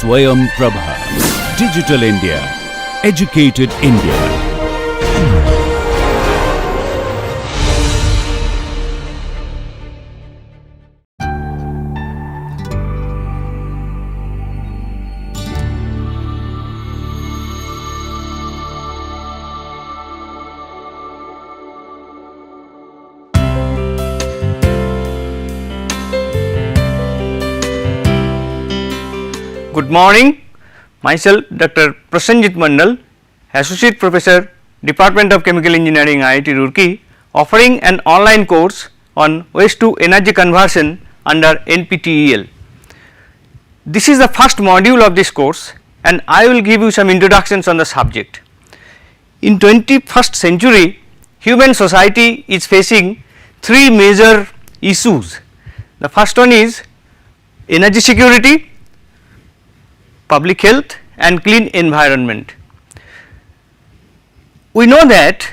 Swayam Prabha. Digital India. Educated India. Good morning, myself Dr. Prasenjit Mandal, Associate Professor, Department of Chemical Engineering, IIT Roorkee, offering an online course on waste to energy conversion under NPTEL. This is the first module of this course and I will give you some introductions on the subject. In 21st century, human society is facing three major issues. The first one is energy security, public health and clean environment. We know that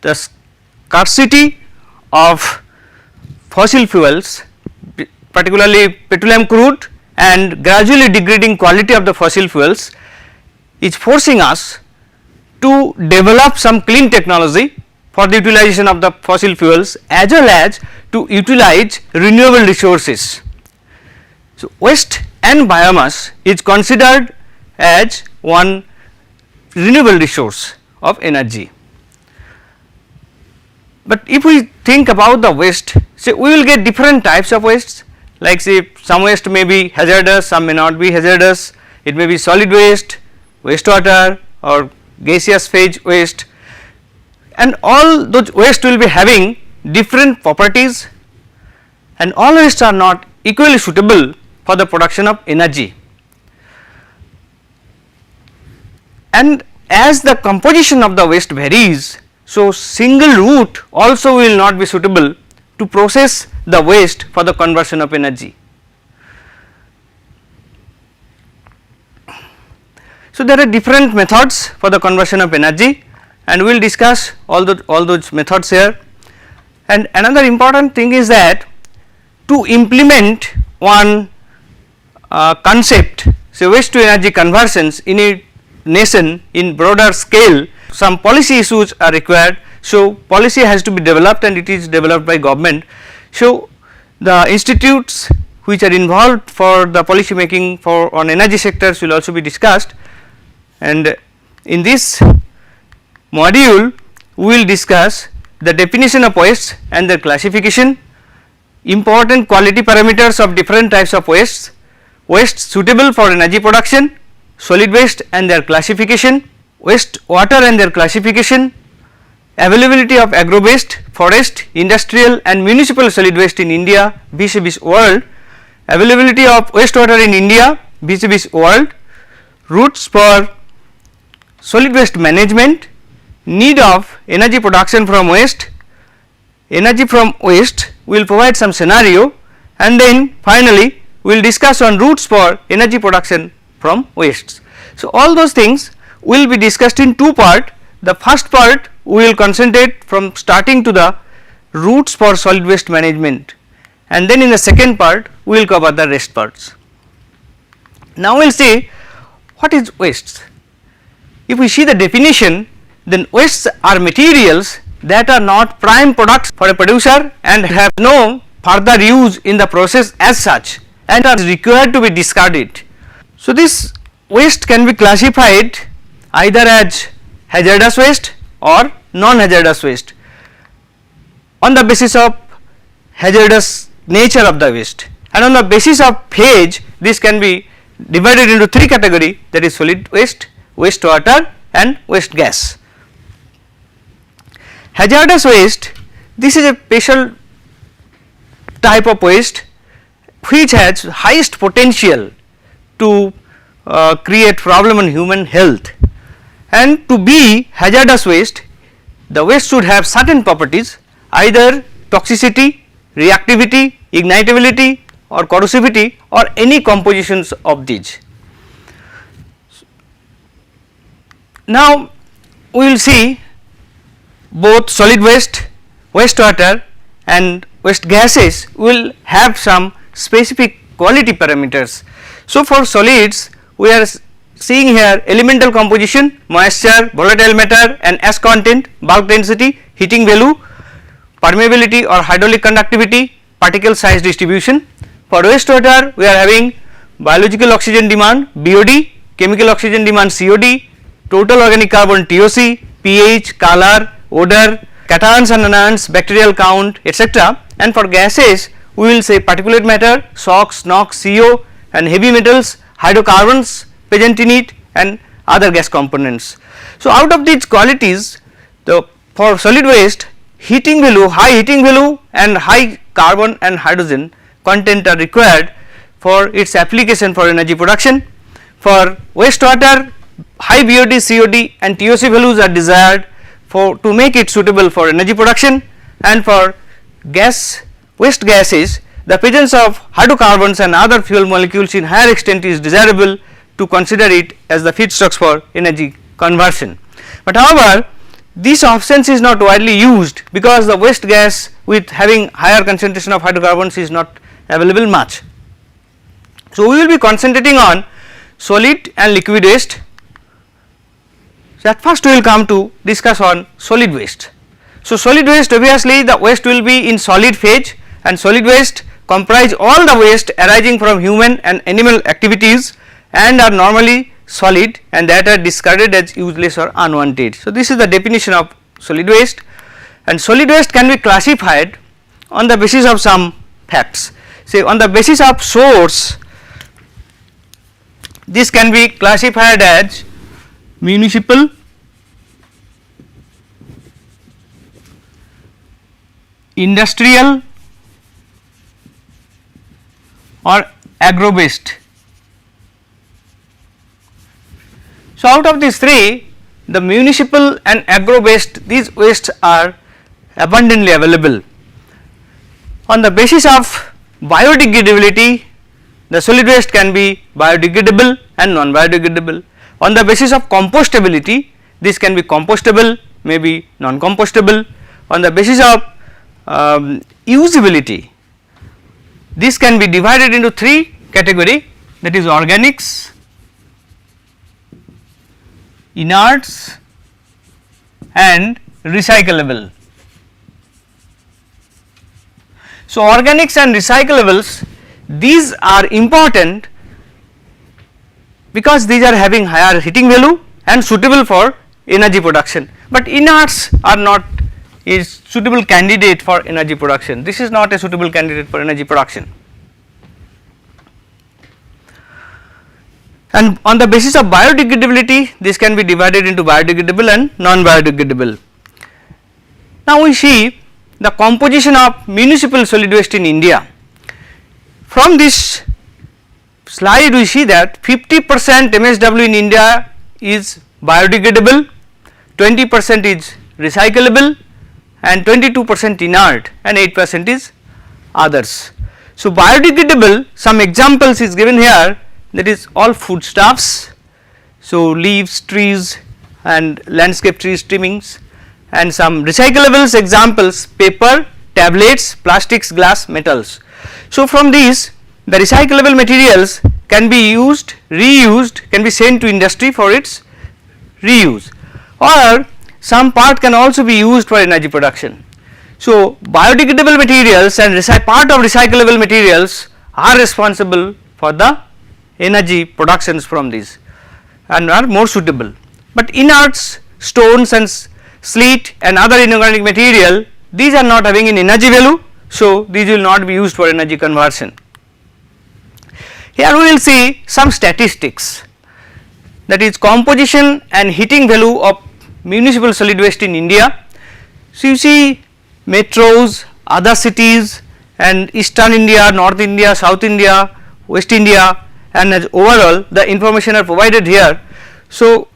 the scarcity of fossil fuels, particularly petroleum crude, and gradually degrading quality of the fossil fuels is forcing us to develop some clean technology for the utilization of the fossil fuels as well as to utilize renewable resources. So, waste and biomass is considered as one renewable resource of energy. But if we think about the waste, say we will get different types of wastes, like say some waste may be hazardous, some may not be hazardous, it may be solid waste, wastewater or gaseous phase waste, and all those waste will be having different properties and all wastes are not equally suitable for the production of energy. And as the composition of the waste varies, so single route also will not be suitable to process the waste for the conversion of energy. So, there are different methods for the conversion of energy and we will discuss all those methods here. And another important thing is that to implement one concept, say waste to energy conversions in a nation in broader scale, some policy issues are required. So, policy has to be developed and it is developed by government. So, the institutes which are involved for the policy making for on energy sectors will also be discussed, and in this module we will discuss the definition of wastes and their classification, important quality parameters of different types of wastes, waste suitable for energy production, solid waste and their classification, waste water and their classification, availability of agro waste, forest, industrial and municipal solid waste in India vis-a-vis world, availability of wastewater in India vis-a-vis world, routes for solid waste management, need of energy production from waste, energy from waste, we will provide some scenario, and then finally we will discuss on routes for energy production from wastes. So, all those things will be discussed in two parts. The first part we will concentrate from starting to the routes for solid waste management, and then in the second part we will cover the rest parts. Now, we will see what is wastes. If we see the definition, then wastes are materials that are not prime products for a producer and have no further use in the process as such and are required to be discarded. So, this waste can be classified either as hazardous waste or non-hazardous waste on the basis of hazardous nature of the waste, and on the basis of phase this can be divided into three categories, that is solid waste, wastewater and waste gas. Hazardous waste, this is a special type of waste which has highest potential to create problem on human health, and to be hazardous waste the waste should have certain properties, either toxicity, reactivity, ignitability or corrosivity or any compositions of these. Now, we will see both solid waste, wastewater and waste gases will have some specific quality parameters. So, for solids we are seeing here elemental composition, moisture, volatile matter and ash content, bulk density, heating value, permeability or hydraulic conductivity, particle size distribution. For wastewater we are having biological oxygen demand BOD, chemical oxygen demand COD, total organic carbon TOC, pH, color, odor, cations and anions, bacterial count, etc. And for gases we will say particulate matter, SOx, NOx, CO and heavy metals, hydrocarbons present in it and other gas components. So, out of these qualities for solid waste heating value, high heating value and high carbon and hydrogen content are required for its application for energy production. For wastewater high BOD, COD and TOC values are desired to make it suitable for energy production, and for waste gases the presence of hydrocarbons and other fuel molecules in higher extent is desirable to consider it as the feedstocks for energy conversion. But however, this option is not widely used because the waste gas with having higher concentration of hydrocarbons is not available much. So, we will be concentrating on solid and liquid waste. So, at first we will come to discuss on solid waste. So, solid waste obviously the waste will be in solid phase, and solid waste comprise all the waste arising from human and animal activities and are normally solid and that are discarded as useless or unwanted. So, this is the definition of solid waste, and solid waste can be classified on the basis of some facts. Say on the basis of source, this can be classified as municipal, industrial or agro waste. So, out of these three, the municipal and agro waste, these wastes are abundantly available. On the basis of biodegradability, the solid waste can be biodegradable and non-biodegradable. On the basis of compostability, this can be compostable, maybe non-compostable. On the basis of usability, this can be divided into three categories, that is organics, inerts and recyclable. So, organics and recyclables, these are important because these are having higher heating value and suitable for energy production, but inerts are not a suitable candidate for energy production. This is not a suitable candidate for energy production. And on the basis of biodegradability, this can be divided into biodegradable and non-biodegradable. Now, we see the composition of municipal solid waste in India. From this slide, we see that 50% MSW in India is biodegradable, 20% is recyclable and 22% inert and 8% is others. So, biodegradable, some examples is given here, that is all foodstuffs, so leaves, trees and landscape trees trimmings, and some recyclables examples paper, tablets, plastics, glass, metals. So, from these the recyclable materials can be used, reused, can be sent to industry for its reuse, or some part can also be used for energy production. So, biodegradable materials and part of recyclable materials are responsible for the energy productions from these and are more suitable, but inerts, stones and slate and other inorganic material, these are not having an energy value. So, these will not be used for energy conversion. Here we will see some statistics, that is composition and heating value of municipal solid waste in India. So, you see metros, other cities and eastern India, north India, south India, west India, and as overall the information are provided here. So,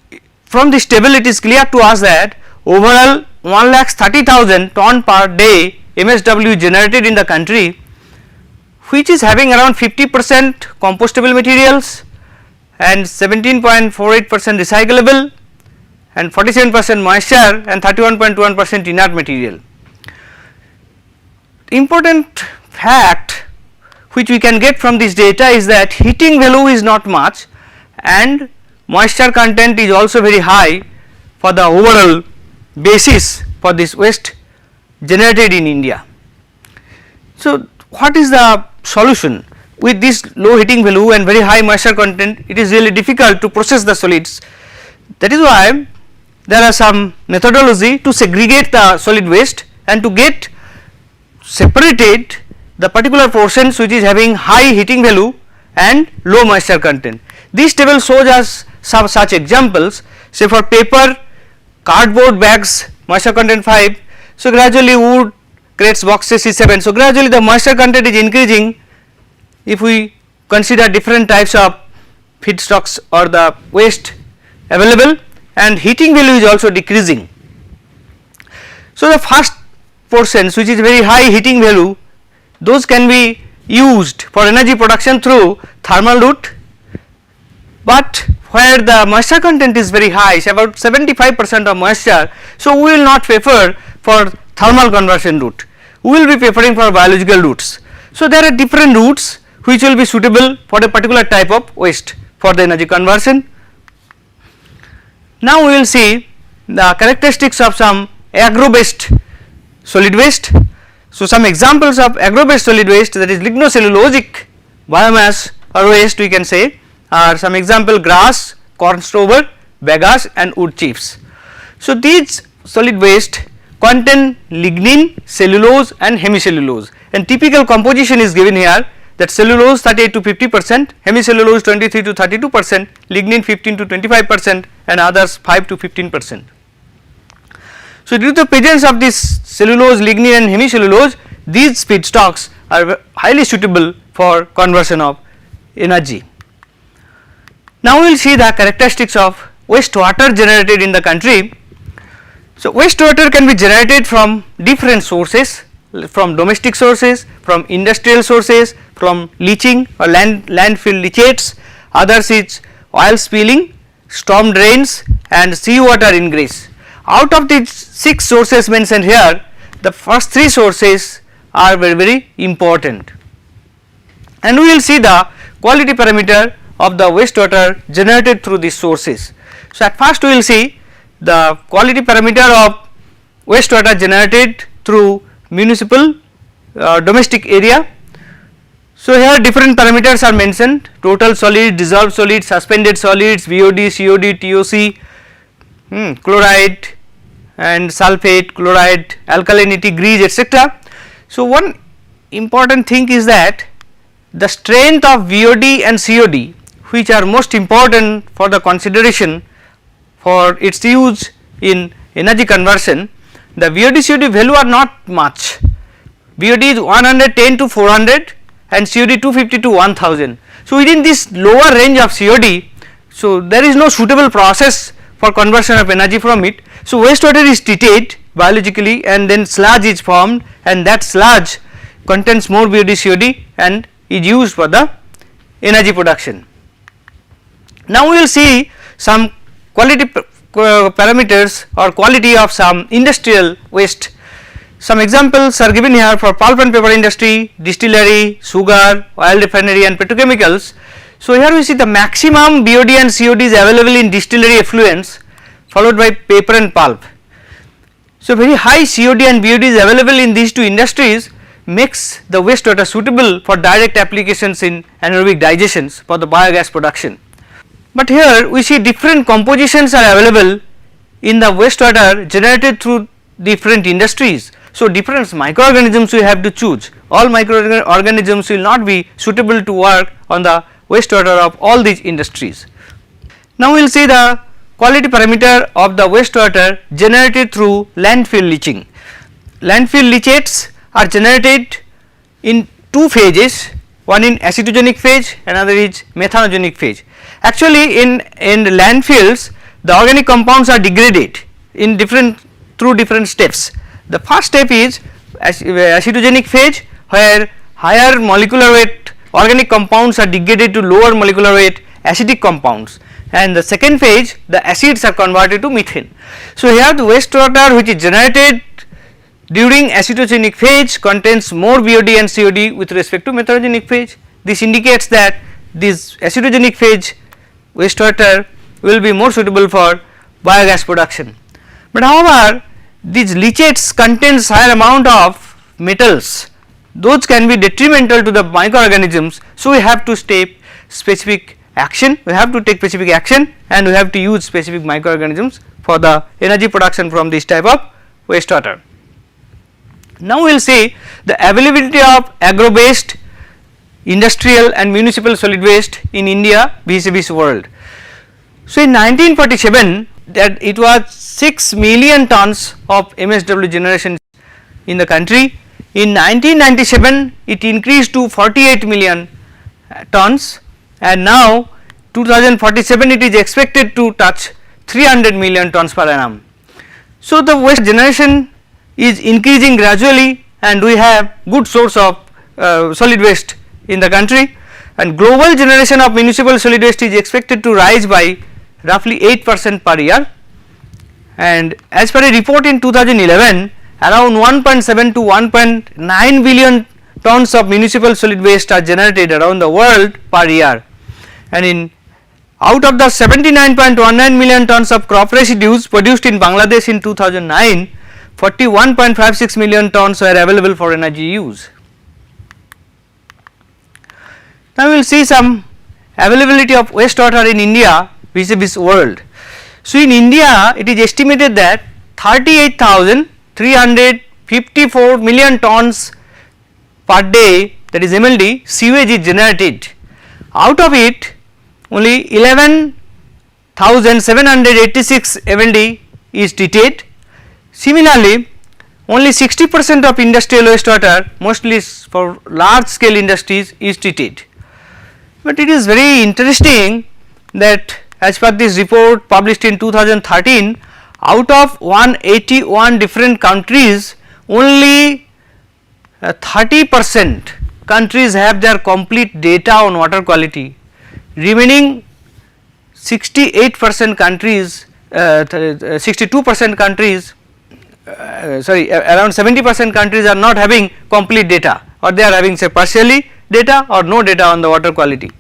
from this table it is clear to us that overall 1,30,000 ton per day MSW generated in the country, which is having around 50% compostable materials and 17.48% recyclable and 47% moisture and 31.21% inert material. Important fact which we can get from this data is that heating value is not much and moisture content is also very high for the overall basis for this waste generated in India. So, what is the solution? With this low heating value and very high moisture content, it is really difficult to process the solids. That is why there are some methodology to segregate the solid waste and to get separated the particular portions which is having high heating value and low moisture content. This table shows us some such examples, say for paper, cardboard bags, moisture content 5. So, gradually wood, crates, boxes is 7. So, gradually the moisture content is increasing if we consider different types of feedstocks or the waste available, and heating value is also decreasing. So, the first portions which is very high heating value, those can be used for energy production through thermal route, but where the moisture content is very high, it's about 75% of moisture. So, we will not prefer for thermal conversion route, we will be preferring for biological routes. So, there are different routes which will be suitable for a particular type of waste for the energy conversion. Now, we will see the characteristics of some agro-based solid waste. So, some examples of agro-based solid waste, that is lignocellulosic biomass or waste we can say, are some example grass, corn stover, bagasse and wood chips. So, these solid waste contain lignin, cellulose and hemicellulose, and typical composition is given here, that cellulose 38 to 50%, hemicellulose 23 to 32%, lignin 15 to 25% and others 5 to 15%. So, due to the presence of this cellulose, lignin and hemicellulose, these feedstocks are highly suitable for conversion of energy. Now, we will see the characteristics of wastewater generated in the country. So, wastewater can be generated from different sources, from domestic sources, from industrial sources, from leaching or landfill leachates, others is oil spilling, storm drains and seawater ingress. Out of these 6 sources mentioned here, the first 3 sources are very important, and we will see the quality parameter of the wastewater generated through these sources. So, at first we will see the quality parameter of wastewater generated through municipal domestic area. So, here different parameters are mentioned: total solid, dissolved solid, suspended solids, VOD, COD, TOC, chloride and sulphate, chloride, alkalinity, grease, etc. So, one important thing is that the strength of VOD and COD, which are most important for the consideration for its use in energy conversion, the VOD COD value are not much. VOD is 110 to 400 and COD 250 to 1000. So, within this lower range of COD, so there is no suitable process for conversion of energy from it. So, wastewater is treated biologically and then sludge is formed, and that sludge contains more VOD COD and is used for the energy production. Now, we will see some quality parameters or quality of some industrial waste. Some examples are given here for pulp and paper industry, distillery, sugar, oil refinery and petrochemicals. So, here we see the maximum BOD and COD is available in distillery effluents, followed by paper and pulp. So, very high COD and BOD is available in these two industries, makes the wastewater suitable for direct applications in anaerobic digestions for the biogas production. But here we see different compositions are available in the wastewater generated through different industries. So, different microorganisms we have to choose, all microorganisms will not be suitable to work on the wastewater of all these industries. Now, we will see the quality parameter of the wastewater generated through landfill leaching. Landfill leachates are generated in 2 phases, one in acidogenic phase, another is methanogenic phase. Actually, in landfills the organic compounds are degraded in through different steps. The first step is acidogenic phase, where higher molecular weight organic compounds are degraded to lower molecular weight acidic compounds, and the second phase the acids are converted to methane. So, here the wastewater which is generated during acetogenic phase contains more BOD and COD with respect to methanogenic phase. This indicates that this acetogenic phase wastewater will be more suitable for biogas production. But however, these leachates contains higher amount of metals, those can be detrimental to the microorganisms. So, we have to take specific action, and we have to use specific microorganisms for the energy production from this type of wastewater. Now, we will see the availability of agro based industrial and municipal solid waste in India vis-a-vis world. So, in 1947 that it was 6 million tons of MSW generation in the country. In 1997 it increased to 48 million tons, and now 2047 it is expected to touch 300 million tons per annum. So, the waste generation is increasing gradually, and we have good source of solid waste in the country, and global generation of municipal solid waste is expected to rise by roughly 8% per year. And as per a report in 2011, around 1.7 to 1.9 billion tons of municipal solid waste are generated around the world per year, and in out of the 79.19 million tons of crop residues produced in Bangladesh in 2009, 41.56 million tons were available for energy use. Now, we will see some availability of wastewater in India vis-a-vis world. So, in India it is estimated that 38,354 million tons per day, that is MLD, sewage is generated. Out of it only 11,786 MLD is treated. Similarly, only 60% of industrial wastewater, mostly for large scale industries, is treated. But it is very interesting that as per this report published in 2013, out of 181 different countries, only 30% countries have their complete data on water quality. Remaining 68% countries, 62% countries, around 70% countries are not having complete data, or they are having say partially data or no data on the water quality.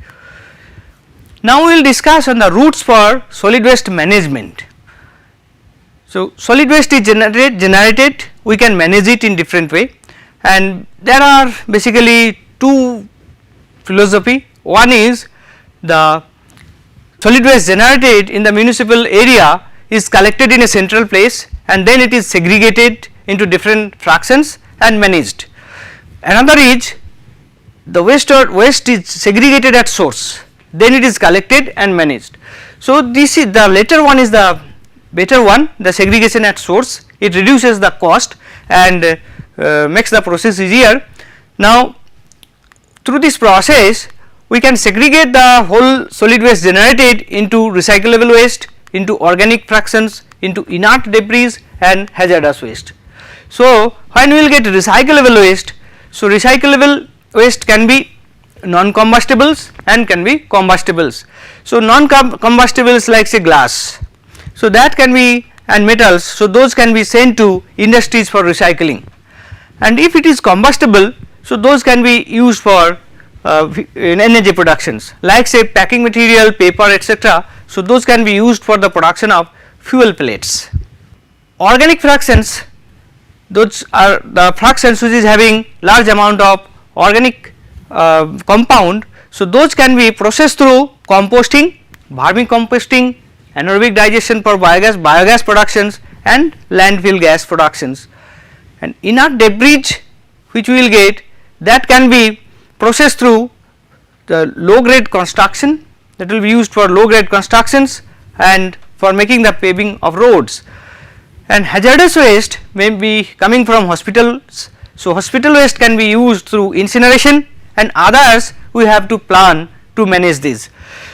Now, we will discuss on the routes for solid waste management. So, solid waste is generated, we can manage it in different way, and there are basically two philosophy. One is the solid waste generated in the municipal area is collected in a central place, and then it is segregated into different fractions and managed. Another is the waste is segregated at source, then it is collected and managed. So, this is the latter one is the better one, the segregation at source. It reduces the cost and makes the process easier. Now, through this process we can segregate the whole solid waste generated into recyclable waste, into organic fractions, into inert debris and hazardous waste. So, when we will get recyclable waste, so recyclable waste can be non-combustibles and can be combustibles. So, non-combustibles like say glass, so that can be, and metals, so those can be sent to industries for recycling, and if it is combustible, so those can be used for in energy productions like say packing material, paper, etc. So, those can be used for the production of fuel pellets. Organic fractions, those are the fractions which is having large amount of organic compound. So, those can be processed through composting, vermicomposting, anaerobic digestion for biogas productions and landfill gas productions. And inert debris which we will get, that can be processed through the low grade construction, that will be used for low grade constructions and for making the paving of roads. And hazardous waste may be coming from hospitals. So, hospital waste can be used through incineration, and others we have to plan to manage this.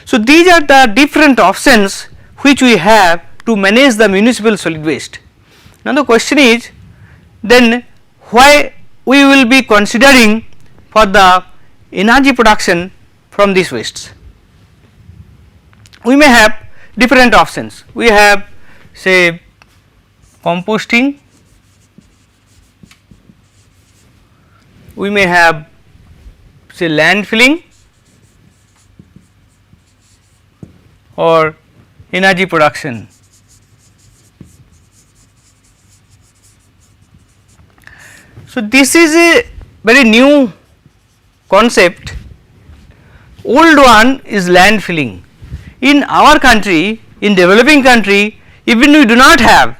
So, these are the different options which we have to manage the municipal solid waste. Now, the question is then why we will be considering for the energy production from these wastes. We may have different options. We have say composting, we may have say landfilling or energy production. So, this is a very new concept. Old one is landfilling. In our country, in developing country, even we do not have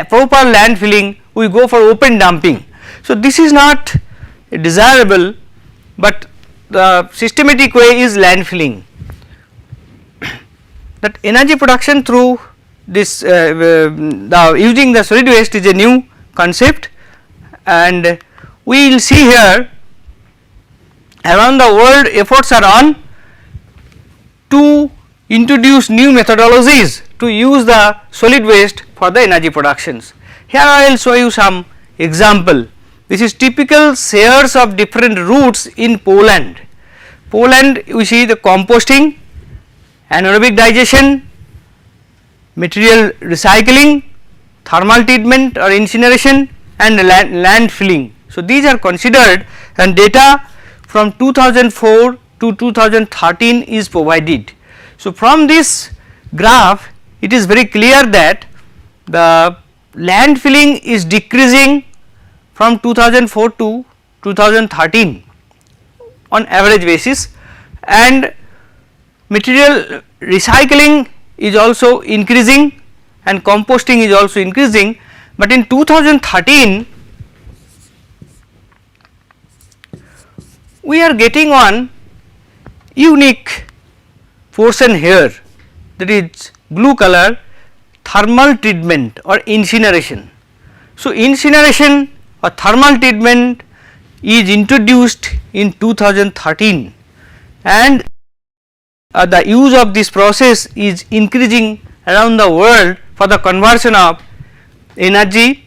proper landfilling, we go for open dumping. So, this is not desirable, but the systematic way is landfilling. That energy production through this using the solid waste is a new concept, and we will see here around the world efforts are on to introduce new methodologies to use the solid waste for the energy productions. Here I will show you some example. This is typical shares of different routes in Poland. Poland, we see the composting, anaerobic digestion, material recycling, thermal treatment or incineration, and landfilling. So, these are considered, and data from 2004 to 2013 is provided. So, from this graph it is very clear that the landfilling is decreasing from 2004 to 2013 on average basis, and material recycling is also increasing and composting is also increasing, but in 2013 we are getting one unique portion here, that is blue color, thermal treatment or incineration. So, incineration or thermal treatment is introduced in 2013, and the use of this process is increasing around the world for the conversion of energy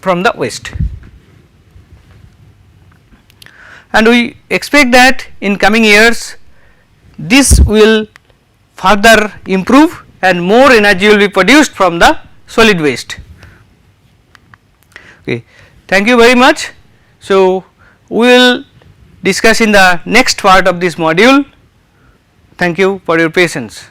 from the waste. And we expect that in coming years this will further improve and more energy will be produced from the solid waste. Okay. Thank you very much. So, we will discuss in the next part of this module. Thank you for your patience.